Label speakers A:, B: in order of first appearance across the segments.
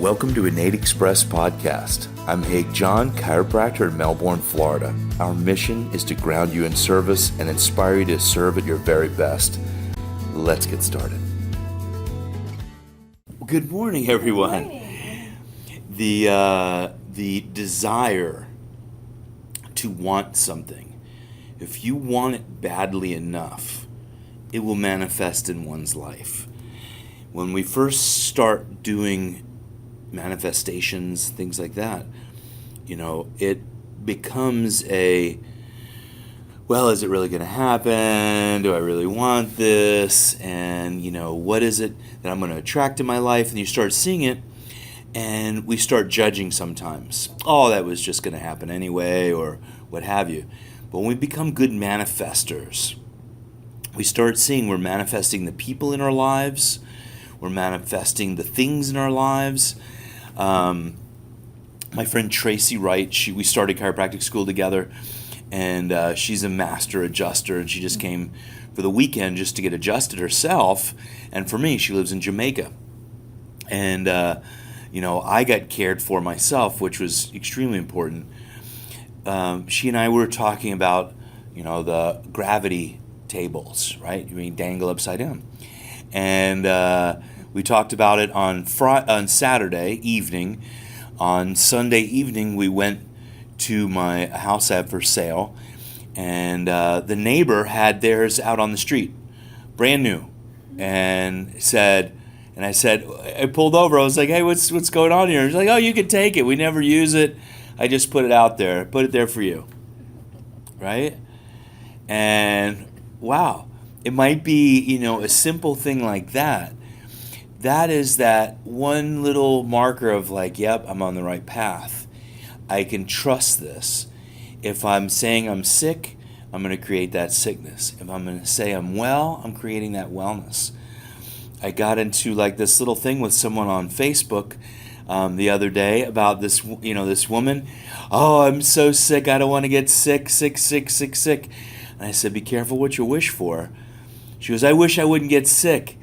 A: Welcome to Innate Express Podcast. I'm Haig John, chiropractor in Melbourne, Florida. Our mission is to ground you in service and inspire you to serve at your very best. Let's get started. Good morning, everyone. Good morning. The desire to want something, if you want it badly enough, it will manifest in one's life. When we first start doing manifestations, things like that, it becomes is it really going to happen? Do I really want this? And, what is it that I'm going to attract in my life? And you start seeing it, and we start judging sometimes. Oh, that was just going to happen anyway, or what have you. But when we become good manifestors, we start seeing we're manifesting the people in our lives, we're manifesting the things in our lives. My friend Tracy Wright, we started chiropractic school together, and she's a master adjuster, and she just came for the weekend just to get adjusted herself. And for me, she lives in Jamaica. And, I got cared for myself, which was extremely important. She and I were talking about, the gravity tables, right? Dangle upside down. And we talked about it on Saturday evening. On Sunday evening, we went to my house I have for sale, and the neighbor had theirs out on the street, brand new, and I pulled over. I was like, "Hey, what's going on here?" He's like, "Oh, you can take it. We never use it. I just put it out there. Put it there for you." Right? And wow, it might be, a simple thing like that. That is that one little marker of yep, I'm on the right path. I can trust this. If I'm saying I'm sick, I'm going to create that sickness. If I'm going to say I'm well, I'm creating that wellness. I got into this little thing with someone on Facebook the other day about this woman. Oh, I'm so sick. I don't want to get sick. And I said, be careful what you wish for. She goes, I wish I wouldn't get sick.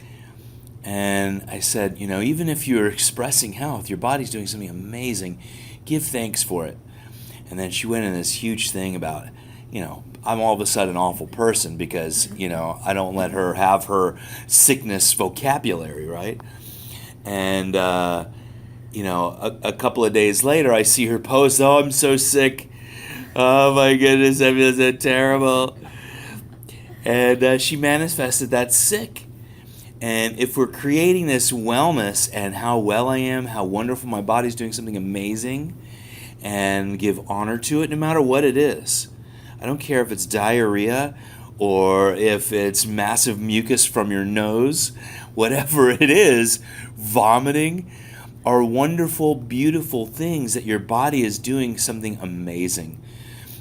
A: And I said, even if you're expressing health, your body's doing something amazing, give thanks for it. And then she went in this huge thing about, I'm all of a sudden an awful person because, I don't let her have her sickness vocabulary, right? And, a couple of days later, I see her post, oh, I'm so sick. Oh, my goodness, I feel so terrible. And she manifested that sick. And if we're creating this wellness and how well I am, how wonderful my body's doing something amazing, and give honor to it no matter what it is. I don't care if it's diarrhea or if it's massive mucus from your nose, whatever it is, vomiting are wonderful, beautiful things that your body is doing something amazing.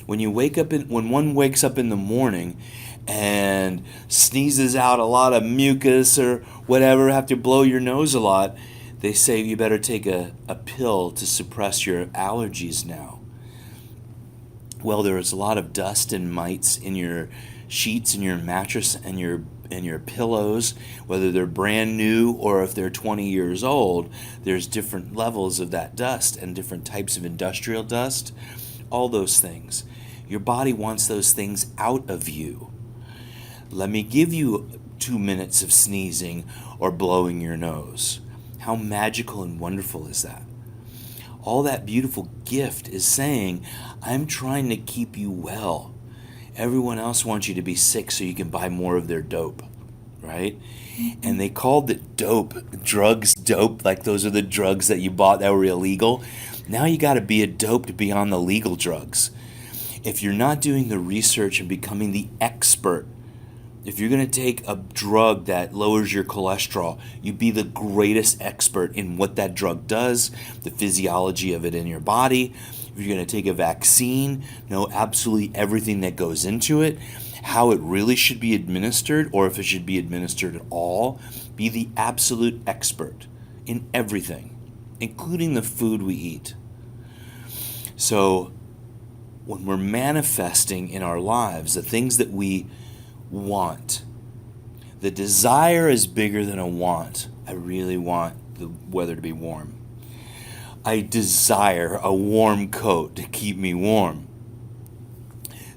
A: When one wakes up in the morning and sneezes out a lot of mucus or whatever, have to blow your nose a lot, they say you better take a pill to suppress your allergies now. Well, there is a lot of dust and mites in your sheets and your mattress and your pillows, whether they're brand new or if they're 20 years old. There's different levels of that dust and different types of industrial dust, all those things. Your body wants those things out of you. Let me give you 2 minutes of sneezing or blowing your nose. How magical and wonderful is that? All that beautiful gift is saying, I'm trying to keep you well. Everyone else wants you to be sick so you can buy more of their dope, right? And they called it dope, drugs dope, like those are the drugs that you bought that were illegal. Now you got to be a dope to be on the legal drugs. If you're not doing the research and becoming the expert, if you're going to take a drug that lowers your cholesterol, you be the greatest expert in what that drug does, the physiology of it in your body. If you're going to take a vaccine, know absolutely everything that goes into it, how it really should be administered, or if it should be administered at all. Be the absolute expert in everything, including the food we eat. So when we're manifesting in our lives the things that we want, the desire is bigger than a want. I really want the weather to be warm. I desire a warm coat to keep me warm.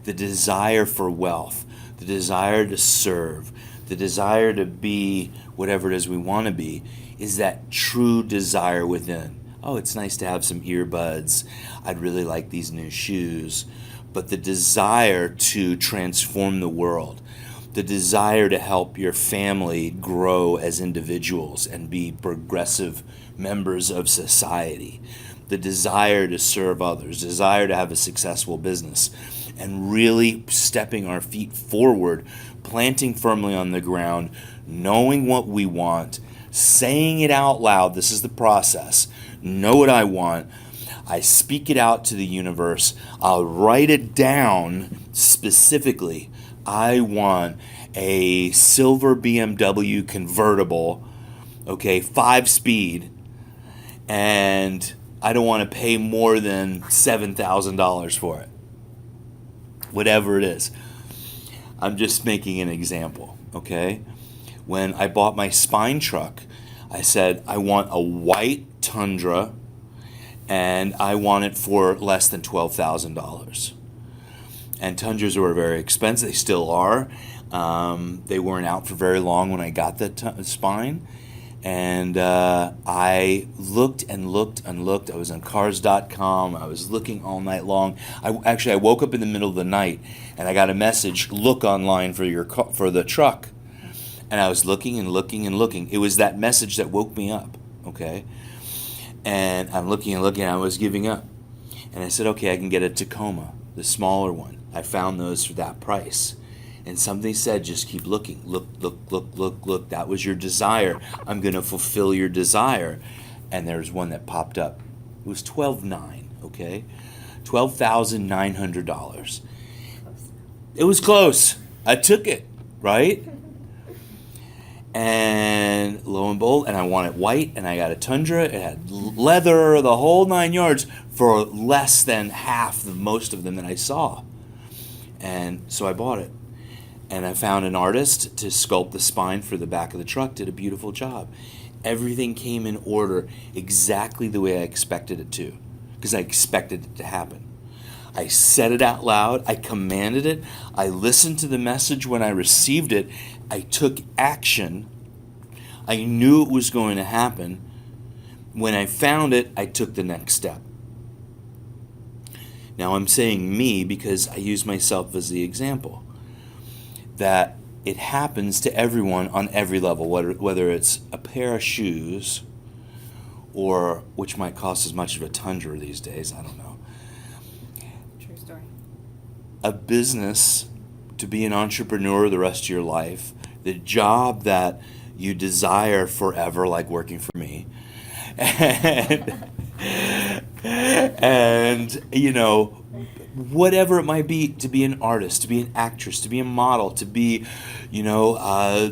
A: The desire for wealth, the desire to serve, the desire to be whatever it is we want to be, is that true desire within. Oh, it's nice to have some earbuds. I'd really like these new shoes. But the desire to transform the world, the desire to help your family grow as individuals and be progressive members of society, the desire to serve others, desire to have a successful business, and really stepping our feet forward, planting firmly on the ground, knowing what we want, saying it out loud. This is the process. Know what I want. I speak it out to the universe. I'll write it down specifically. I want a silver BMW convertible, okay, 5-speed, and I don't want to pay more than $7,000 for it. Whatever it is. I'm just making an example, okay? When I bought my spine truck, I said I want a white Tundra and I want it for less than $12,000. And Tundras were very expensive. They still are. They weren't out for very long when I got the spine. And I looked and looked and looked. I was on cars.com. I was looking all night long. I woke up in the middle of the night and I got a message, look online for the truck. And I was looking and looking and looking. It was that message that woke me up, okay? And I'm looking and looking, and I was giving up. And I said, okay, I can get a Tacoma, the smaller one. I found those for that price. And something said, just keep looking. Look, look, look, look, look. That was your desire. I'm going to fulfill your desire. And there's one that popped up. It was $12,900, okay? $12,900. It was close. I took it, right? And lo and behold, and I wanted white, and I got a Tundra. It had leather, the whole 9 yards, for less than half the most of them that I saw. And so I bought it. And I found an artist to sculpt the spine for the back of the truck, did a beautiful job. Everything came in order exactly the way I expected it to, because I expected it to happen. I said it out loud. I commanded it. I listened to the message when I received it. I took action. I knew it was going to happen. When I found it, I took the next step. Now I'm saying me because I use myself as the example. That it happens to everyone on every level, whether it's a pair of shoes or, which might cost as much as a Tundra these days, I don't know.
B: True story.
A: A business, to be an entrepreneur the rest of your life, the job that you desire forever, like working for me, and you know, whatever it might be, to be an artist, to be an actress, to be a model, to be, you know,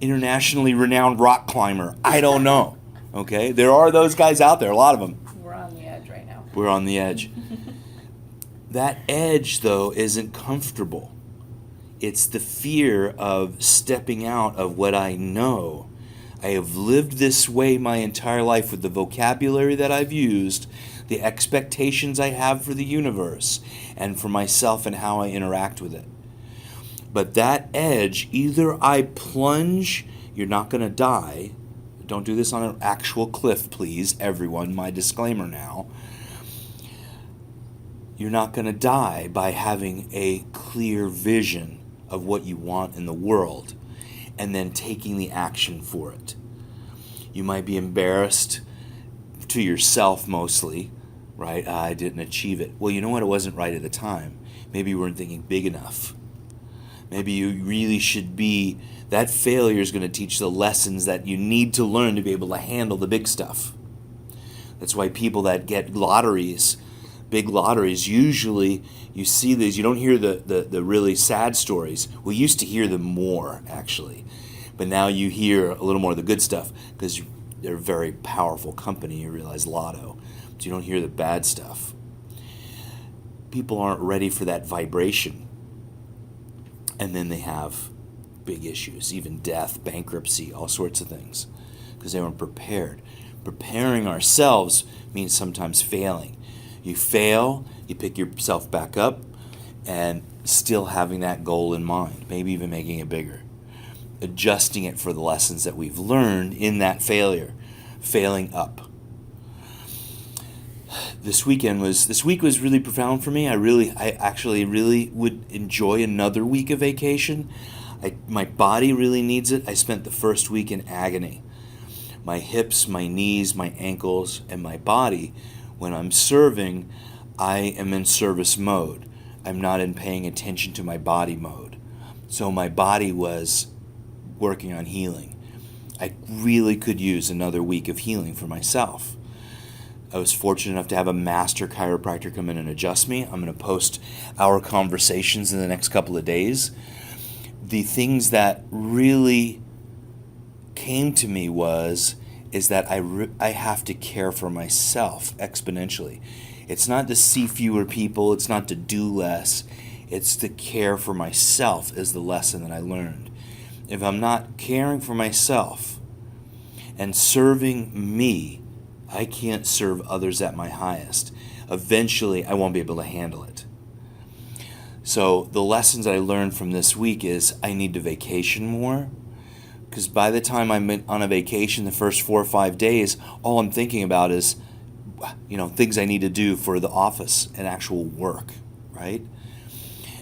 A: internationally renowned rock climber. I don't know. Okay, there are those guys out there, a lot of them.
B: We're on the edge right now.
A: We're on the edge. That edge, though, isn't comfortable. It's the fear of stepping out of what I know. I have lived this way my entire life with the vocabulary that I've used, the expectations I have for the universe and for myself and how I interact with it. But that edge, either I plunge, you're not going to die. Don't do this on an actual cliff, please, everyone. My disclaimer now. You're not going to die by having a clear vision of what you want in the world and then taking the action for it. You might be embarrassed to yourself mostly, right? I didn't achieve it. Well, you know what? It wasn't right at the time. Maybe you weren't thinking big enough. Maybe you really should be. That failure is going to teach the lessons that you need to learn to be able to handle the big stuff. That's why people that get lotteries, big lotteries, usually you see these, you don't hear the really sad stories. We used to hear them more, actually. But now you hear a little more of the good stuff because they're a very powerful company, you realize, Lotto. But you don't hear the bad stuff. People aren't ready for that vibration. And then they have big issues, even death, bankruptcy, all sorts of things, because they weren't prepared. Preparing ourselves means sometimes failing. You fail, you pick yourself back up, and still having that goal in mind, maybe even making it bigger. Adjusting it for the lessons that we've learned in that failure, failing up. This week was really profound for me. I actually really would enjoy another week of vacation. My body really needs it. I spent the first week in agony. My hips, my knees, my ankles, and my body, when I'm serving, I am in service mode. I'm not in paying attention to my body mode. So my body was working on healing. I really could use another week of healing for myself. I was fortunate enough to have a master chiropractor come in and adjust me. I'm going to post our conversations in the next couple of days. The things that really came to me is that I have to care for myself exponentially. It's not to see fewer people. It's not to do less. It's to care for myself is the lesson that I learned. If I'm not caring for myself and serving me, I can't serve others at my highest. Eventually, I won't be able to handle it. So the lessons I learned from this week is I need to vacation more. Because by the time I'm on a vacation, the first 4 or 5 days, all I'm thinking about is, things I need to do for the office and actual work, right?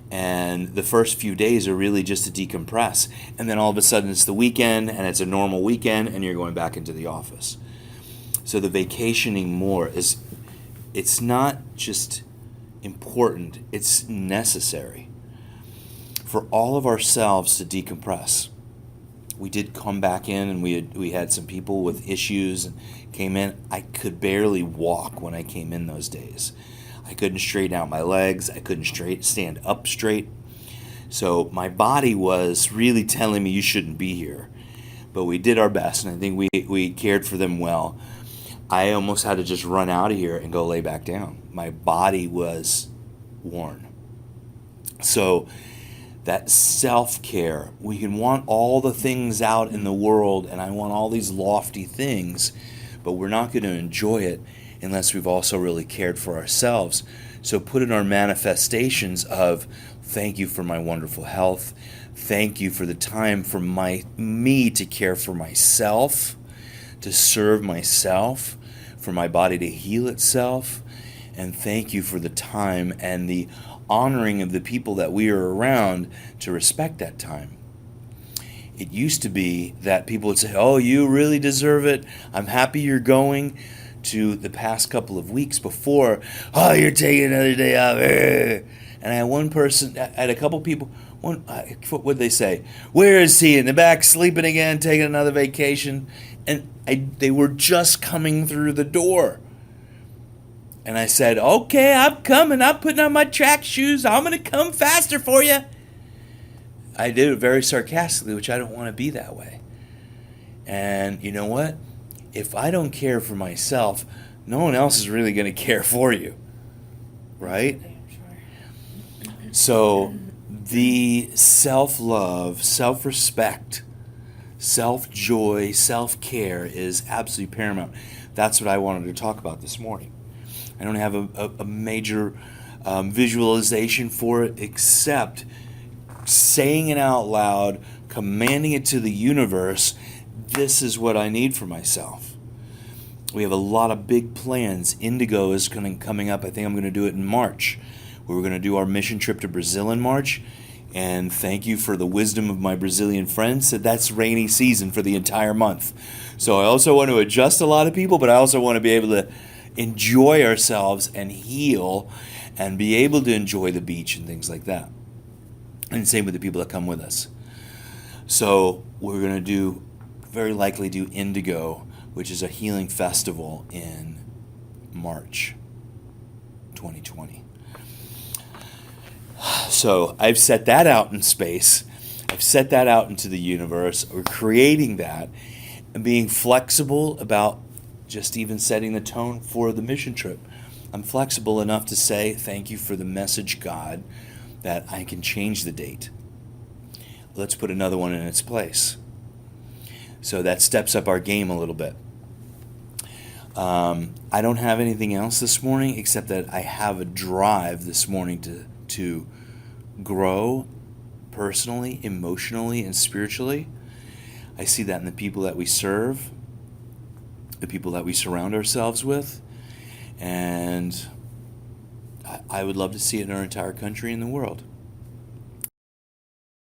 A: And the first few days are really just to decompress. And then all of a sudden it's the weekend and it's a normal weekend and you're going back into the office. So the vacationing more it's not just important, it's necessary for all of ourselves to decompress. We did come back in and we had some people with issues and came in. I could barely walk when I came in those days. I couldn't straighten out my legs. I couldn't stand up straight. So my body was really telling me you shouldn't be here. But we did our best, and I think we cared for them well. I almost had to just run out of here and go lay back down. My body was worn. So that self-care, we can want all the things out in the world, and I want all these lofty things, but we're not going to enjoy it unless we've also really cared for ourselves. So put in our manifestations of thank you for my wonderful health. Thank you for the time for me to care for myself, to serve myself, for my body to heal itself. And thank you for the time and the honoring of the people that we are around to respect that time. It used to be that people would say, oh, you really deserve it. I'm happy you're going. To the past couple of weeks before, oh, you're taking another day off. And I had one person, I had a couple people, what would they say? Where is he? In the back sleeping again, taking another vacation? And they were just coming through the door. And I said, okay, I'm coming. I'm putting on my track shoes. I'm going to come faster for you. I did it very sarcastically, which I don't want to be that way. And you know what? If I don't care for myself, no one else is really going to care for you, right? So the self-love, self-respect, self-joy, self-care is absolutely paramount. That's what I wanted to talk about this morning. I don't have a major visualization for it except saying it out loud, commanding it to the universe. This is what I need for myself. We have a lot of big plans. Indigo is coming up. I think I'm going to do it in March. We're going to do our mission trip to Brazil in March. And thank you for the wisdom of my Brazilian friends. That's rainy season for the entire month. So I also want to adjust a lot of people, but I also want to be able to enjoy ourselves and heal and be able to enjoy the beach and things like that. And same with the people that come with us. So we're going to very likely do Indigo, which is a healing festival in March 2020. So I've set that out in space. I've set that out into the universe. We're creating that and being flexible about just even setting the tone for the mission trip. I'm flexible enough to say thank you for the message, God, that I can change the date. Let's put another one in its place. So that steps up our game a little bit. I don't have anything else this morning except that I have a drive this morning to grow personally, emotionally, and spiritually. I see that in the people that we serve, the people that we surround ourselves with, and I would love to see it in our entire country and the world.